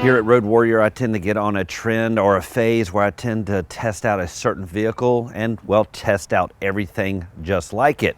Here at Road Warrior, I tend to get on a trend or a phase where I tend to test out a certain vehicle and, well, test out everything just like it.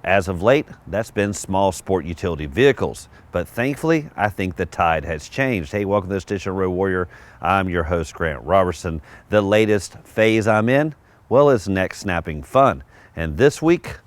As of late, that's been small sport utility vehicles. But thankfully, I think the tide has changed. Hey, welcome to this edition of Road Warrior. I'm your host, Grant Robertson. The latest phase I'm in, well, is neck snapping fun. And this week,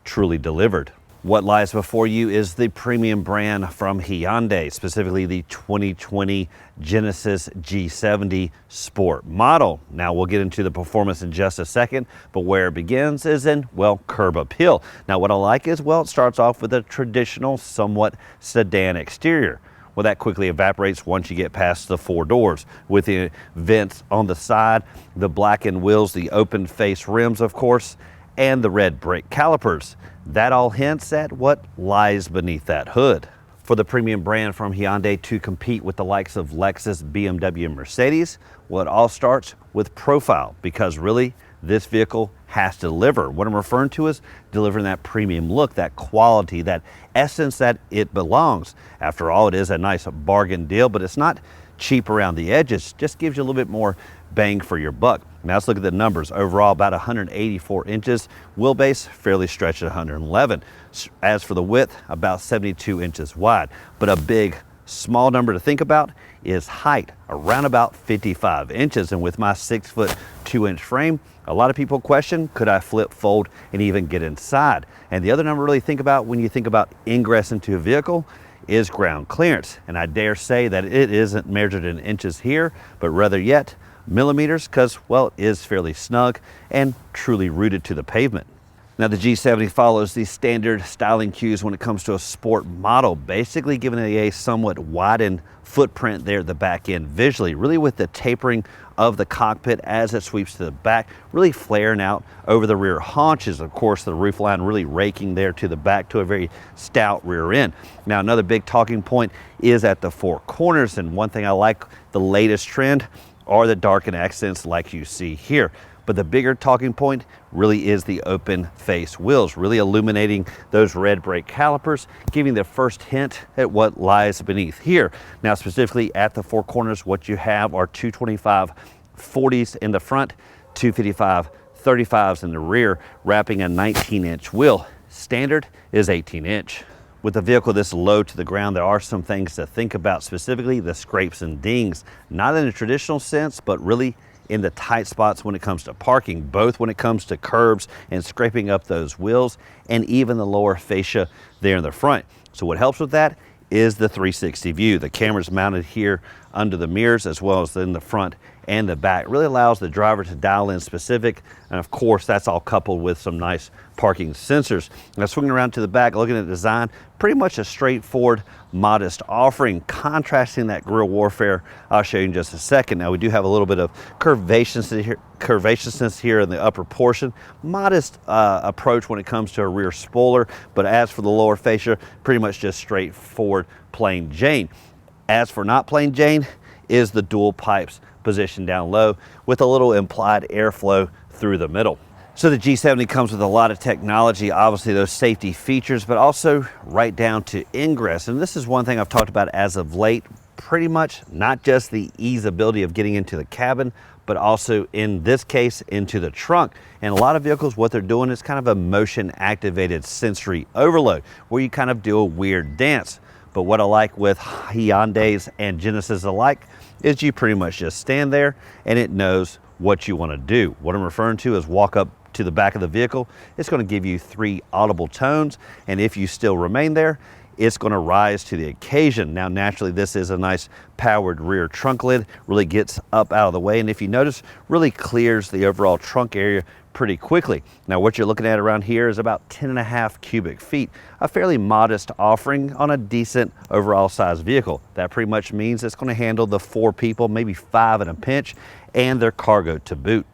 truly delivered. What lies before you is the premium brand from Hyundai, specifically the 2020 Genesis G70 Sport model. Now we'll get into the performance in just a second, but where it begins is in, well, curb appeal. Now what I like is, well, it starts off with a traditional, somewhat sedan exterior. Well, that quickly evaporates once you get past the four doors with the vents on the side, the blackened wheels, the open face rims, of course, and the red brake calipers. That all hints at what lies beneath that hood. For the premium brand from Hyundai to compete with the likes of Lexus, BMW, and Mercedes, well, it all starts with profile, because really this vehicle has to deliver. What I'm referring to is delivering that premium look, that quality, that essence that it belongs. After all, it is a nice bargain deal, but it's not cheap around the edges. Just gives you a little bit more bang for your buck. Now let's look at the numbers. Overall, about 184 inches. Wheelbase, fairly stretched at 111. As for the width, about 72 inches wide. But a big, small number to think about is height, around about 55 inches. And with my 6'2" frame, a lot of people question, could I flip, fold, and even get inside? And the other number to really think about when you think about ingress into a vehicle is ground clearance. And I dare say that it isn't measured in inches here, but rather yet millimeters, because, well, it is fairly snug and truly rooted to the pavement. Now the G70 follows the standard styling cues when it comes to a sport model, basically giving it a somewhat widened footprint there at the back end visually, really with the tapering of the cockpit as it sweeps to the back, really flaring out over the rear haunches. Of course, the roofline really raking there to the back to a very stout rear end. Now another big talking point is at the four corners, and one thing I like, the latest trend, are the darkened accents like you see here. But the bigger talking point really is the open face wheels, really illuminating those red brake calipers, giving the first hint at what lies beneath here. Now specifically at the four corners, what you have are 225 40s in the front, 255 35s in the rear, wrapping a 19-inch wheel. Standard is 18-inch. With a vehicle this low to the ground, there are some things to think about, specifically the scrapes and dings, not in a traditional sense, but really in the tight spots when it comes to parking, both when it comes to curbs and scraping up those wheels, and even the lower fascia there in the front. So what helps with that is the 360 view. The camera's mounted here under the mirrors as well as in the front and the back. It really allows the driver to dial in specific, and of course that's all coupled with some nice parking sensors. Now swinging around to the back, looking at the design, pretty much a straightforward, modest offering, contrasting that grille warfare I'll show you in just a second. Now we do have a little bit of curvaceousness here in the upper portion, modest approach when it comes to a rear spoiler, but as for the lower fascia, pretty much just straightforward plain Jane. As for not plain Jane is the dual pipes positioned down low with a little implied airflow through the middle. So the G70 comes with a lot of technology, obviously those safety features, but also right down to ingress. And this is one thing I've talked about as of late, pretty much not just the easeability of getting into the cabin, but also in this case into the trunk. And a lot of vehicles, what they're doing is kind of a motion activated sensory overload where you kind of do a weird dance. But what I like with Hyundais and Genesis alike is you pretty much just stand there and it knows what you want to do. What I'm referring to is walk up to the back of the vehicle. It's going to give you 3 audible tones, and if you still remain there, it's going to rise to the occasion. Now naturally this is a nice powered rear trunk lid, really gets up out of the way, and if you notice, really clears the overall trunk area pretty quickly. Now what you're looking at around here is about 10.5 cubic feet, a fairly modest offering on a decent overall size vehicle. That pretty much means it's going to handle the 4 people, maybe 5 in a pinch, and their cargo to boot.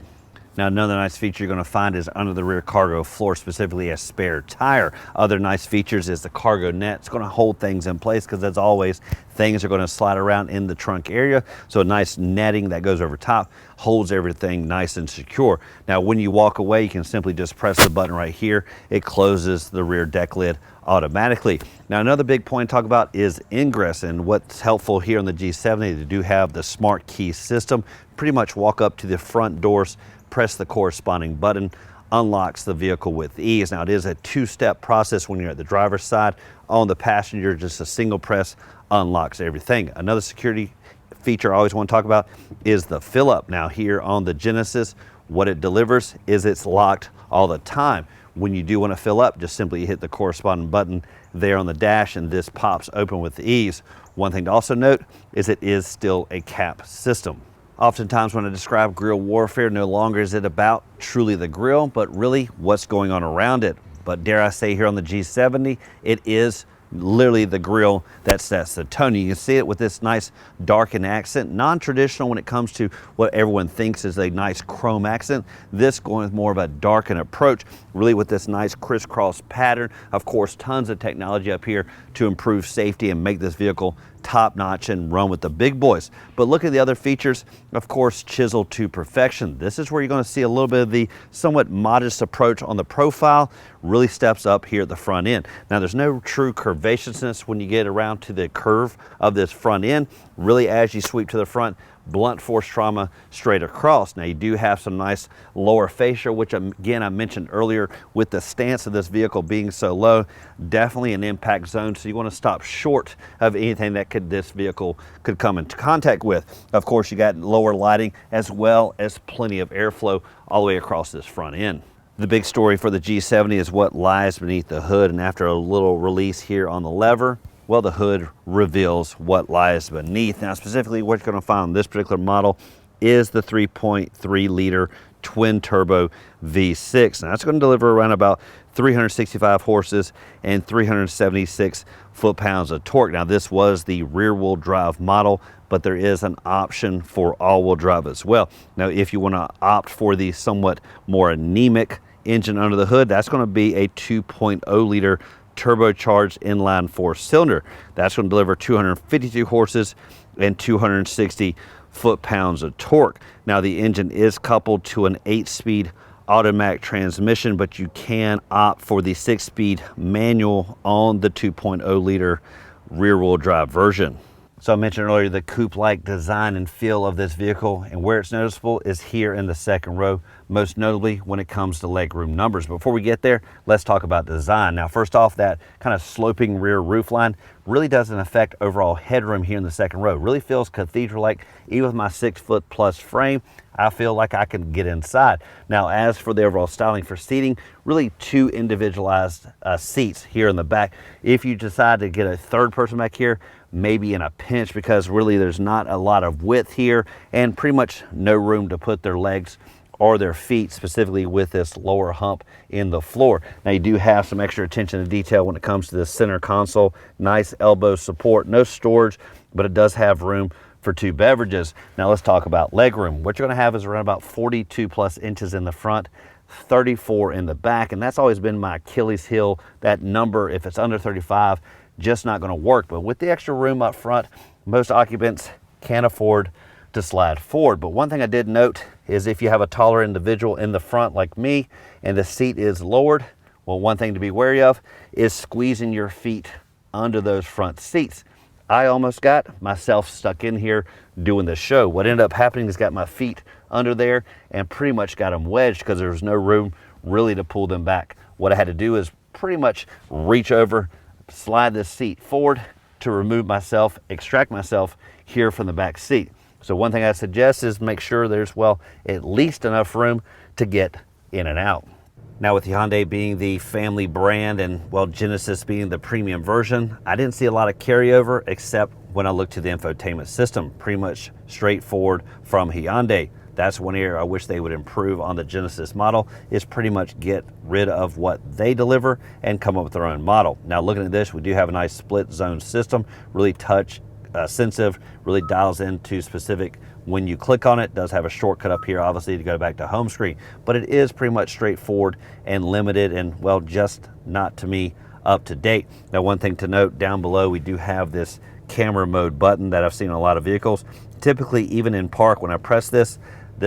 Now, another nice feature you're going to find is under the rear cargo floor, specifically a spare tire. Other nice features is the cargo net. It's going to hold things in place because, as always, things are going to slide around in the trunk area. So a nice netting that goes over top holds everything nice and secure. Now, when you walk away, you can simply just press the button right here. It closes the rear deck lid automatically. Now, another big point to talk about is ingress, and what's helpful here on the G70, they do have the smart key system. Pretty much walk up to the front doors, press the corresponding button, unlocks the vehicle with ease. Now, it is a two-step process when you're at the driver's side. On the passenger, just a single press unlocks everything. Another security feature I always want to talk about is the fill up. Now, here on the Genesis, what it delivers is it's locked all the time. When you do want to fill up, just simply hit the corresponding button there on the dash and this pops open with ease. One thing to also note is it is still a cap system. Oftentimes when I describe grill warfare, no longer is it about truly the grill, but really what's going on around it. But dare I say, here on the G70, it is literally the grill that sets the tone. You can see it with this nice darkened accent, non-traditional when it comes to what everyone thinks is a nice chrome accent. This going with more of a darkened approach, really with this nice crisscross pattern. Of course, tons of technology up here to improve safety and make this vehicle top notch and run with the big boys. But look at the other features, of course, chiseled to perfection. This is where you're going to see a little bit of the somewhat modest approach on the profile, really steps up here at the front end. Now, there's no true curvaceousness when you get around to the curve of this front end. Really, as you sweep to the front, blunt force trauma straight across. Now, you do have some nice lower fascia, which again I mentioned earlier, with the stance of this vehicle being so low, definitely an impact zone. So you want to stop short of anything that this vehicle could come into contact with. Of course, you got lower lighting as well as plenty of airflow all the way across this front end. The big story for the G70 is what lies beneath the hood, and after a little release here on the lever, well, the hood reveals what lies beneath. Now, specifically what you're going to find on this particular model is the 3.3 liter twin turbo V6. Now, that's going to deliver around about 365 horses and 376 foot-pounds of torque. Now, this was the rear-wheel drive model, but there is an option for all-wheel drive as well. Now, if you want to opt for the somewhat more anemic engine under the hood, that's going to be a 2.0 liter turbocharged inline four-cylinder. That's going to deliver 252 horses and 260 foot-pounds of torque. Now, the engine is coupled to an 8-speed automatic transmission, but you can opt for the 6-speed manual on the 2.0 liter rear-wheel drive version. So I mentioned earlier the coupe-like design and feel of this vehicle, and where it's noticeable is here in the second row, most notably when it comes to legroom numbers. Before we get there, let's talk about design. Now, first off, that kind of sloping rear roofline really doesn't affect overall headroom here in the second row. Really feels cathedral-like. Even with my 6-foot-plus frame, I feel like I can get inside. Now, as for the overall styling for seating, really two individualized seats here in the back. If you decide to get a third person back here, maybe in a pinch, because really there's not a lot of width here and pretty much no room to put their legs or their feet, specifically with this lower hump in the floor. Now, you do have some extra attention to detail when it comes to the center console. Nice elbow support, no storage, but it does have room for two beverages. Now, let's talk about legroom. What you're going to have is around about 42 plus inches in the front, 34 in the back, and that's always been my Achilles heel. That number, if it's under 35, just not going to work. But with the extra room up front, most occupants can afford to slide forward. But one thing I did note is if you have a taller individual in the front like me and the seat is lowered, well, one thing to be wary of is squeezing your feet under those front seats. I almost got myself stuck in here doing the show. What ended up happening is got my feet under there and pretty much got them wedged because there was no room really to pull them back. What I had to do is pretty much reach over, slide this seat forward to remove myself, extract myself here from the back seat. So one thing I suggest is make sure there's, well, at least enough room to get in and out. Now, with Hyundai being the family brand and, well, Genesis being the premium version, I didn't see a lot of carryover except when I looked to the infotainment system. Pretty much straightforward from Hyundai. That's one area I wish they would improve on the Genesis model, is pretty much get rid of what they deliver and come up with their own model. Now, looking at this, we do have a nice split zone system, really touch sensitive, really dials into specific when you click on it. It does have a shortcut up here, obviously, to go back to home screen, but it is pretty much straightforward and limited and, well, just not, to me, up to date. Now, one thing to note, down below we do have this camera mode button that I've seen in a lot of vehicles. Typically, even in park, when I press this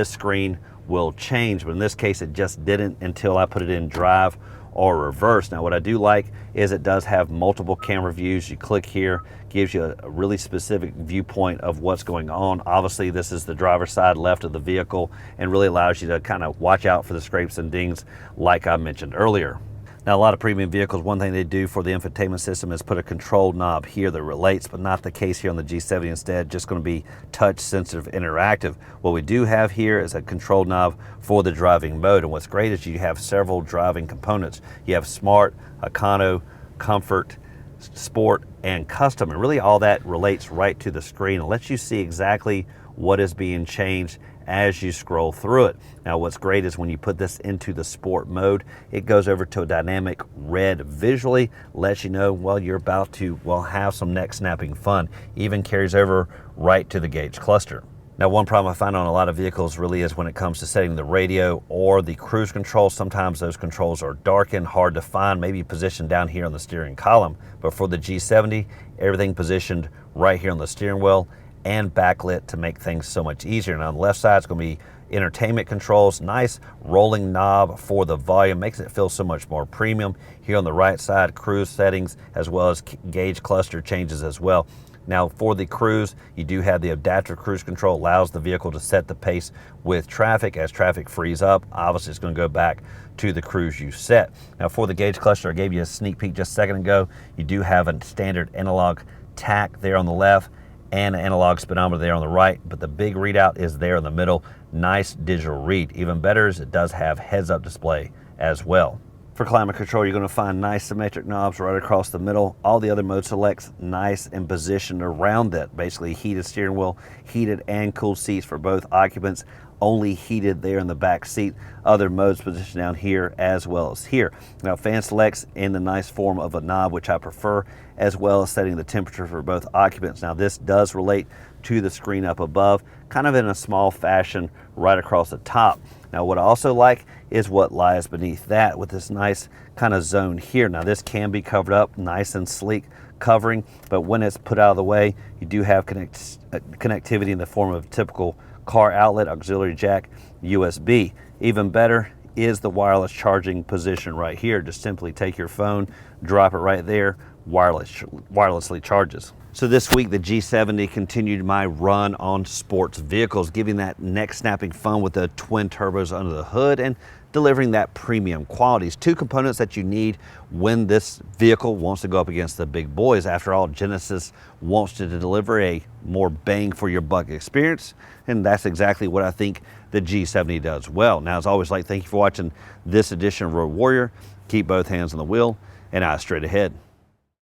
screen will change, but in this case it just didn't until I put it in drive or reverse. Now, what I do like is it does have multiple camera views. You click here, gives you a really specific viewpoint of what's going on. Obviously, this is the driver's side left of the vehicle and really allows you to kind of watch out for the scrapes and dings like I mentioned earlier. Now, a lot of premium vehicles, one thing they do for the infotainment system is put a control knob here that relates, but not the case here on the G70. Instead, just going to be touch sensitive interactive. What we do have here is a control knob for the driving mode, and what's great is you have several driving components. You have Smart, Econo, Comfort, Sport, and Custom, and really all that relates right to the screen and lets you see exactly what is being changed as you scroll through it. Now, what's great is when you put this into the sport mode, it goes over to a dynamic red visually, lets you know, well, you're about to, well, have some neck snapping fun. Even carries over right to the gauge cluster. Now, one problem I find on a lot of vehicles really is when it comes to setting the radio or the cruise control. Sometimes those controls are darkened, hard to find, maybe positioned down here on the steering column. But for the G70, everything positioned right here on the steering wheel and backlit to make things so much easier. And on the left side, it's going to be entertainment controls, nice rolling knob for the volume, makes it feel so much more premium. Here on the right side, cruise settings as well as gauge cluster changes as well. Now, for the cruise, you do have the adaptive cruise control, allows the vehicle to set the pace with traffic. As traffic frees up, obviously it's going to go back to the cruise you set. Now, for the gauge cluster, I gave you a sneak peek just a second ago. You do have a standard analog tach there on the left and an analog speedometer there on the right, but the big readout is there in the middle. Nice digital read. Even better is it does have heads-up display as well. For climate control, you're going to find nice symmetric knobs right across the middle. All the other mode selects nice and positioned around that. Basically, heated steering wheel, heated and cooled seats for both occupants, only heated there in the back seat. Other modes positioned down here as well as here. Now, fan selects in the nice form of a knob, which I prefer, as well as setting the temperature for both occupants. Now, this does relate to the screen up above, kind of in a small fashion right across the top. Now, what I also like is what lies beneath that with this nice kind of zone here. Now, this can be covered up, nice and sleek covering, but when it's put out of the way, you do have connectivity in the form of typical car outlet, auxiliary jack, USB. Even better is the wireless charging position right here. Just simply take your phone, drop it right there, wirelessly charges. So this week, the G70 continued my run on sports vehicles, giving that neck snapping fun with the twin turbos under the hood and delivering that premium qualities. Two components that you need when this vehicle wants to go up against the big boys. After all, Genesis wants to deliver a more bang for your buck experience, and that's exactly what I think the G70 does well. Now, as always, thank you for watching this edition of Road Warrior. Keep both hands on the wheel and eyes straight ahead.